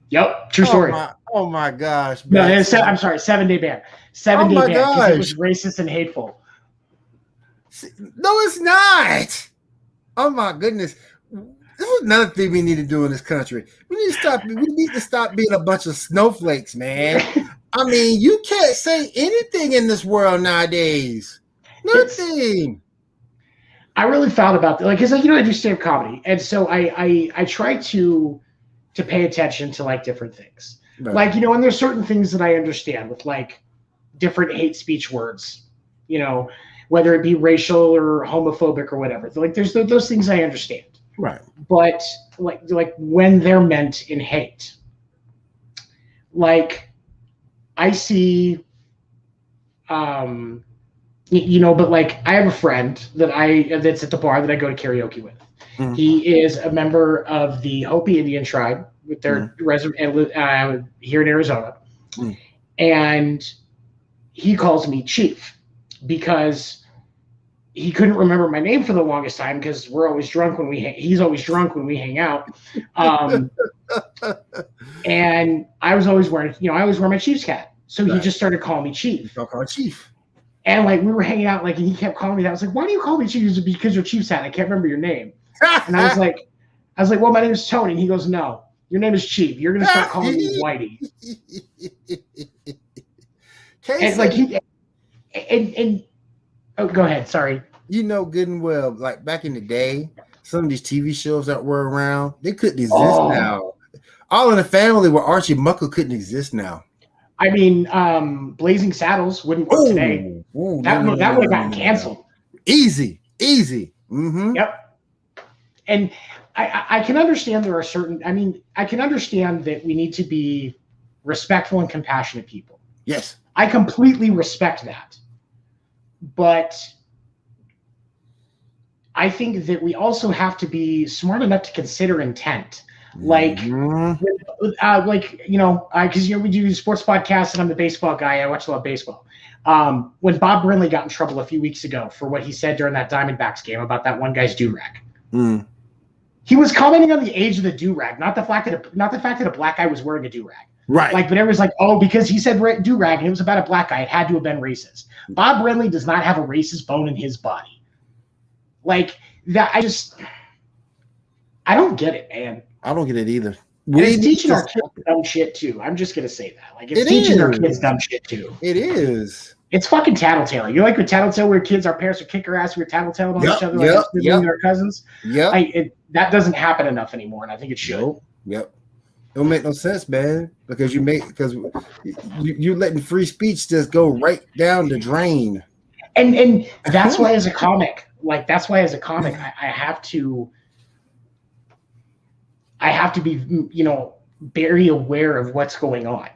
Yep, true story.
Oh my gosh.
No, I'm sorry, 7-day ban. 7-day ban because it was racist and hateful.
No, it's not. Oh my goodness. That's another thing we need to do in this country. We need to stop being a bunch of snowflakes, man. I mean, you can't say anything in this world nowadays. Nothing.
I really thought about that, like, because I do stand-up comedy, and so I try to pay attention to like different things,
Right.
like and there's certain things that I understand with like different hate speech words, whether it be racial or homophobic or whatever. Like there's those things I understand,
Right.
but like when they're meant in hate, like I see, but like I have a friend that's at the bar that I go to karaoke with.
Mhm.
He is a member of the Hopi Indian tribe with their resident here in Arizona, and he calls me Chief because he couldn't remember my name for the longest time because we're always drunk when he's always drunk when we hang out, and I was always wearing I always wear my Chiefs hat, so he just started calling me Chief.
Don't call it Chief.
And like we were hanging out, like, and he kept calling me that. I was like, "Why do you call me Chief?" He goes, "Because you're Chief's hat. I can't remember your name." And I was like, "Well, my name is Tony." And he goes, "No, your name is Chief. You're gonna start calling me Whitey." And like oh, go ahead. Sorry.
You know good and well, like back in the day, some of these TV shows that were around, they couldn't exist now. All in the Family with Archie Muckle couldn't exist now.
I mean, Blazing Saddles wouldn't work today. That would have gotten canceled.
Easy. Mm-hmm.
Yep. And I can understand there are certain. I mean, I can understand that we need to be respectful and compassionate people.
Yes.
I completely respect that. But I think that we also have to be smart enough to consider intent. Like, because we do sports podcasts and I'm the baseball guy. I watch a lot of baseball. When Bob Brinley got in trouble a few weeks ago for what he said during that Diamondbacks game about that one guy's do-rag, he was commenting on the age of the do-rag, not the fact that a black guy was wearing a do-rag.
Right.
Like, but everyone's like, oh, because he said do-rag and it was about a black guy, it had to have been racist. Bob Brinley does not have a racist bone in his body. Like that, I don't get it, man.
I don't get it either.
It's teaching our kids dumb shit too. I'm just gonna say that. Like, it's teaching our kids dumb shit too.
It is.
It's fucking tattletaling. You like with tattletale where our parents would kick our ass, we're tattletaling on each other like our cousins.
Yeah.
That doesn't happen enough anymore, and I think it should.
Yep. It don't make no sense, man, because you're letting free speech just go right down the drain.
And that's why as a comic, I have to be, very aware of what's going on.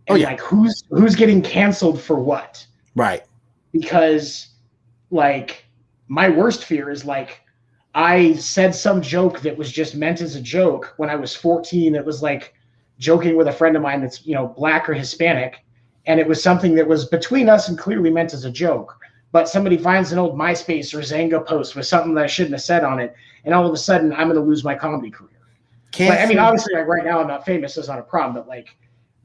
And like who's getting canceled for what.
Right.
Because like my worst fear is like I said some joke that was just meant as a joke when I was 14. It was like joking with a friend of mine that's, black or Hispanic. And it was something that was between us and clearly meant as a joke. But somebody finds an old MySpace or Zanga post with something that I shouldn't have said on it. And all of a sudden I'm going to lose my comedy career. Obviously, like right now I'm not famous. That's not a problem. But like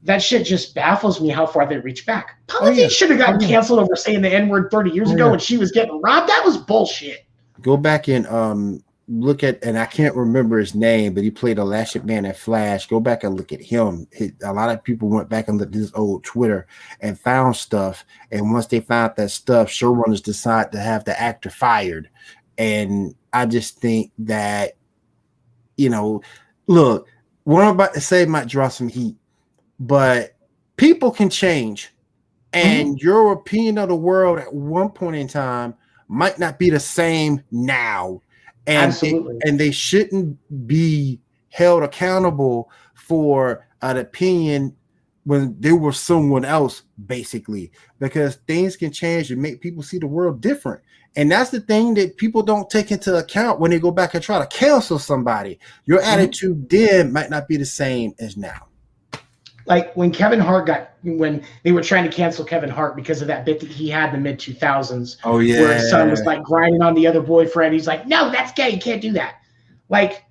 that shit just baffles me how far they reach back. Politics should have gotten canceled over saying the N-word 30 years ago when she was getting robbed. That was bullshit.
Go back and look at, and I can't remember his name, but he played Elastic Man at Flash. Go back and look at him. A lot of people went back and looked at his old Twitter and found stuff. And once they found that stuff, showrunners decided to have the actor fired. And I just think that, look, what I'm about to say might draw some heat, but people can change. And your opinion of the world at one point in time might not be the same now. And they shouldn't be held accountable for an opinion when they were someone else, basically, because things can change and make people see the world different. And that's the thing that people don't take into account when they go back and try to cancel somebody. Your attitude then might not be the same as now.
Like when when they were trying to cancel Kevin Hart because of that bit that he had in the mid 2000s.
Oh yeah.
Where his son was like grinding on the other boyfriend. He's like, no, that's gay. You can't do that. Like,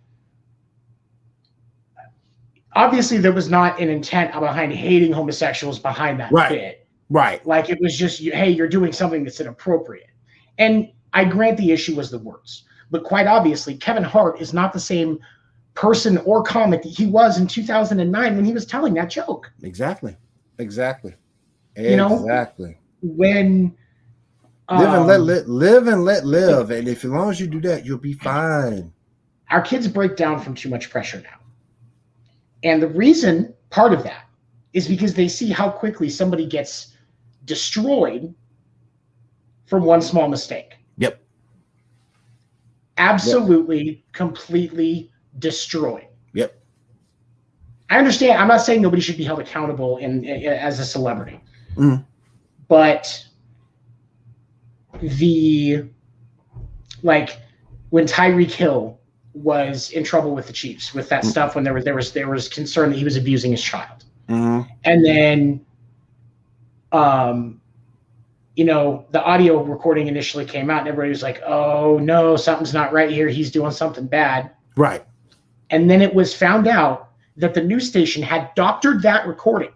obviously there was not an intent behind hating homosexuals behind that bit.
Right.
Like it was just, hey, you're doing something that's inappropriate. And I grant the issue was the words, but quite obviously Kevin Hart is not the same person or comic that he was in 2009 when he was telling that joke.
Exactly.
You know, when
live and let live, and if as long as you do that, you'll be fine.
Our kids break down from too much pressure now, and the reason part of that is because they see how quickly somebody gets destroyed from one small mistake.
Yep.
Absolutely, completely destroyed.
Yep.
I understand. I'm not saying nobody should be held accountable as a celebrity, but when Tyreek Hill was in trouble with the Chiefs with that stuff, when there was concern that he was abusing his child, and then the audio recording initially came out and everybody was like, oh no, something's not right here, he's doing something bad,
right?
And then it was found out that the news station had doctored that recording.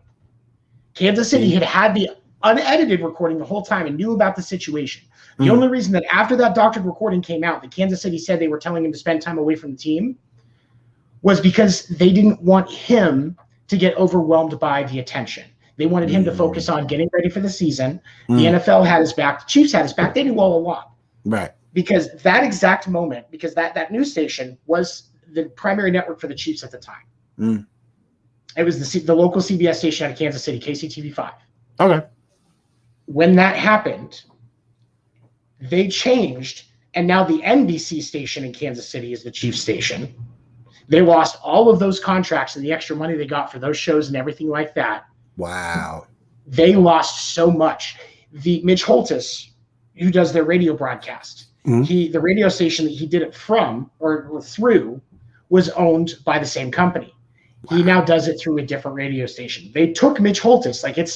Kansas City had the unedited recording the whole time and knew about the situation. The only reason that after that doctored recording came out that Kansas City said they were telling him to spend time away from the team was because they didn't want him to get overwhelmed by the attention. They wanted him to focus on getting ready for the season. The NFL had his back. The Chiefs had his back. They knew all along.
Right.
Because that exact moment, because that news station was the primary network for the Chiefs at the time. It was the local CBS station out of Kansas City, KCTV5.
Okay.
When that happened, they changed, and now the NBC station in Kansas City is the Chiefs station. They lost all of those contracts and the extra money they got for those shows and everything like that.
Wow.
They lost so much. The Mitch Holtis, who does their radio broadcast, the radio station that he did it from or through was owned by the same company. Wow. He now does it through a different radio station. They took Mitch Holtis, it's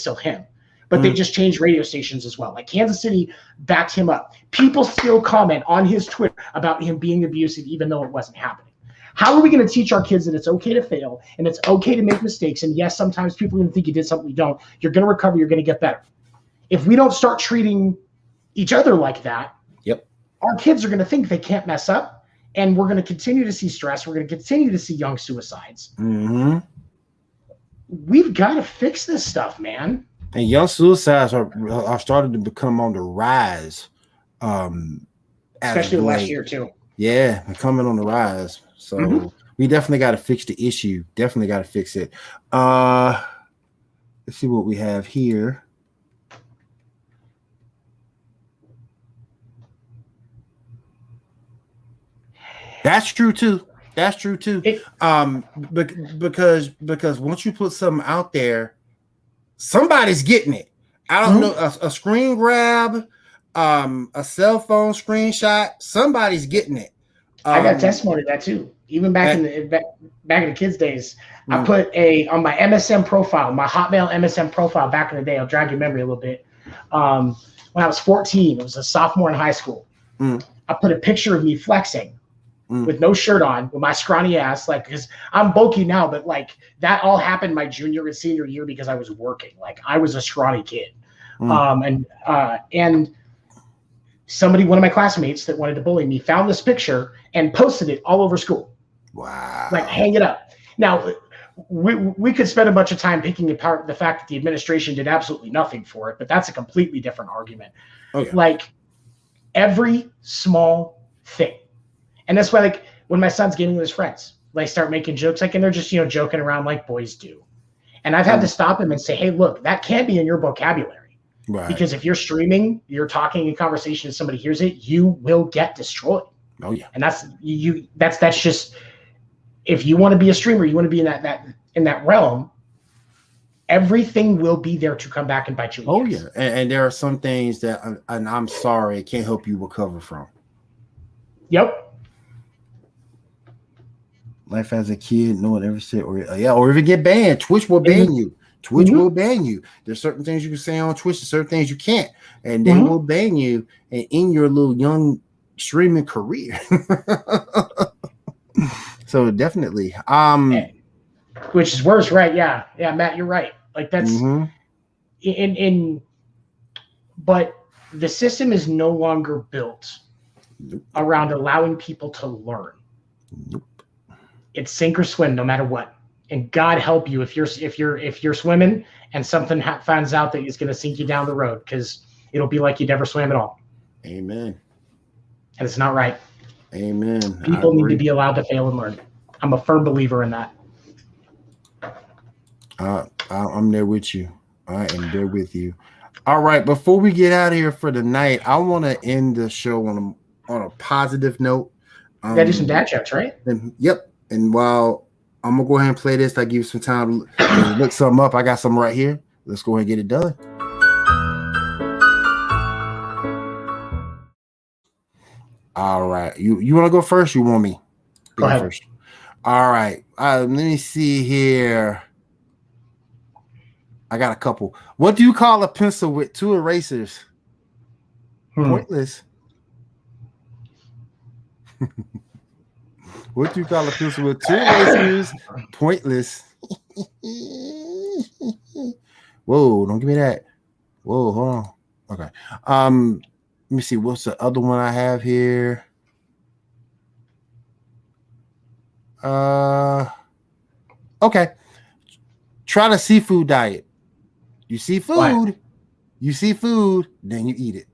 still him, but they just changed radio stations as well. Like Kansas City backed him up. People still comment on his Twitter about him being abusive, even though it wasn't happening. How are we going to teach our kids that it's okay to fail and it's okay to make mistakes? And yes, sometimes people are going to think you did something you don't. You're going to recover. You're going to get better. If we don't start treating each other like that, our kids are going to think they can't mess up, and we're going to continue to see stress. We're going to continue to see young suicides. We've got to fix this stuff, man.
And young suicides are starting to become on the rise.
Especially last year, too.
Yeah, coming on the rise. So we definitely got to fix the issue. Definitely got to fix it. Let's see what we have here. That's true too. Because once you put something out there, somebody's getting it. I don't know, a screen grab, a cell phone screenshot, somebody's getting it.
I got testimony of that too. Even back in the kids' days, I put on my MSN profile, my Hotmail MSN profile back in the day. I'll drag your memory a little bit. When I was 14, it was a sophomore in high school. I put a picture of me flexing with no shirt on, with my scrawny ass, because I'm bulky now, but that all happened my junior and senior year because I was working. I was a scrawny kid, and somebody, one of my classmates that wanted to bully me, found this picture and posted it all over school.
Wow.
Hang it up. Now, we could spend a bunch of time picking apart the fact that the administration did absolutely nothing for it, but that's a completely different argument. Okay. Every small thing. And that's why, when my son's gaming with his friends, they start making jokes, and they're just, joking around like boys do. And I've had to stop him and say, hey, look, that can't be in your vocabulary. Right. Because if you're streaming, you're talking in conversation and somebody hears it, you will get destroyed.
Oh yeah.
And that's just, if you want to be a streamer, you want to be in that realm, everything will be there to come back and bite you.
Oh yeah. And there are some things that, and I'm sorry, I can't help you recover from.
Yep.
Life as a kid, no one ever said, or even get banned. Twitch will ban you. Twitch will ban you. There's certain things you can say on Twitch, and certain things you can't, and they will ban you and in your little young streaming career. So definitely,
which is worse, right? Yeah, Matt, you're right. That's but the system is no longer built around allowing people to learn. It's sink or swim, no matter what. And God help you if you're swimming and something finds out that is going to sink you down the road, because it'll be like you never swam at all.
Amen.
And it's not right.
Amen.
People need to be allowed to fail and learn. I'm a firm believer in that.
I'm there with you. I am there with you. All right. Before we get out of here for the night, I want to end the show on a positive note.
Gotta do some dad jokes, right?
Yep. And while I'm gonna go ahead and play this, I give you some time to look something up. I got something right here. Let's go ahead and get it done. All right. You want to go first? You want me?
Go ahead.
First. All right. Let me see here. I got a couple. What do you call a pencil with 2 erasers? Pointless. What do you call a pencil with 2 erasers? Pointless. Whoa, don't give me that. Whoa, hold on. Okay. Let me see. What's the other one I have here? Okay. Try the seafood diet. You see food, then you eat
it.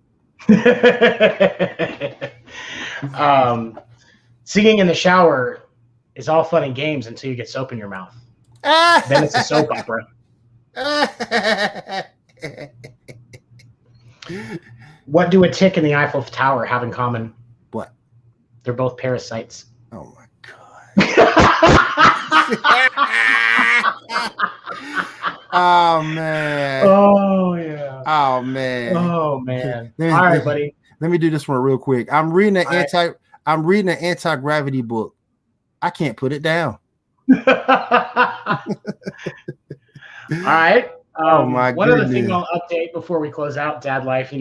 Singing in the shower is all fun and games until you get soap in your mouth. Then it's a soap opera. What do a tick and the Eiffel Tower have in common?
What?
They're both parasites.
Oh my God. Oh man.
Oh yeah.
Oh man.
Oh man. All right, buddy.
Let me do this one real quick. I'm reading an anti-gravity book. I can't put it down.
All right.
Oh my
one
goodness.
other thing I'll update before we close out Dad Life,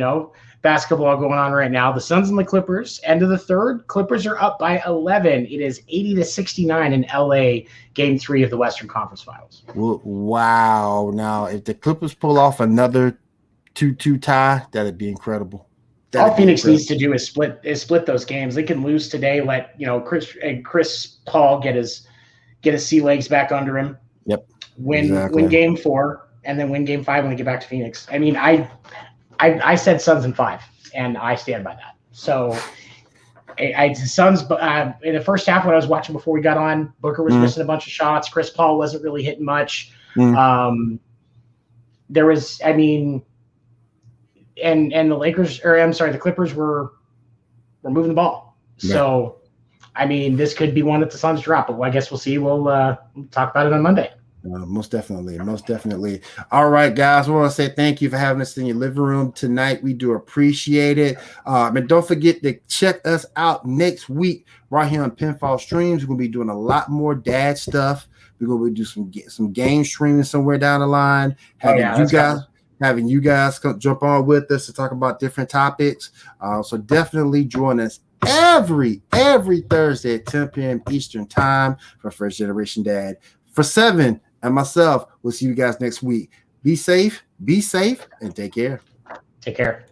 basketball going on right now. The Suns and the Clippers, end of the third. Clippers are up by 11. It is 80-69 in LA, game 3 of the Western Conference Finals.
Wow. Now, if the Clippers pull off another 2-2 tie, that'd be incredible.
All Phoenix needs to do is split those games. They can lose today, let Chris Paul get his sea legs back under him.
Yep.
Win game 4 and then win game 5 when they get back to Phoenix. I mean, I said Suns in 5, and I stand by that. So, Suns in the first half when I was watching before we got on, Booker was missing a bunch of shots. Chris Paul wasn't really hitting much. There was, and the the Clippers were moving the ball. Yeah. So, this could be one that the Suns drop, but I guess we'll see. We'll talk about it on Monday.
Most definitely. All right, guys. We want to say thank you for having us in your living room tonight. We do appreciate it. And don't forget to check us out next week right here on Pinfall Streams. We're going to be doing a lot more dad stuff. We're going to do some game streaming somewhere down the line. Having you guys come jump on with us to talk about different topics. So definitely join us every Thursday at 10 p.m. Eastern Time for First Generation Dad. For 7 and myself, we'll see you guys next week. Be safe, and take care.
Take care.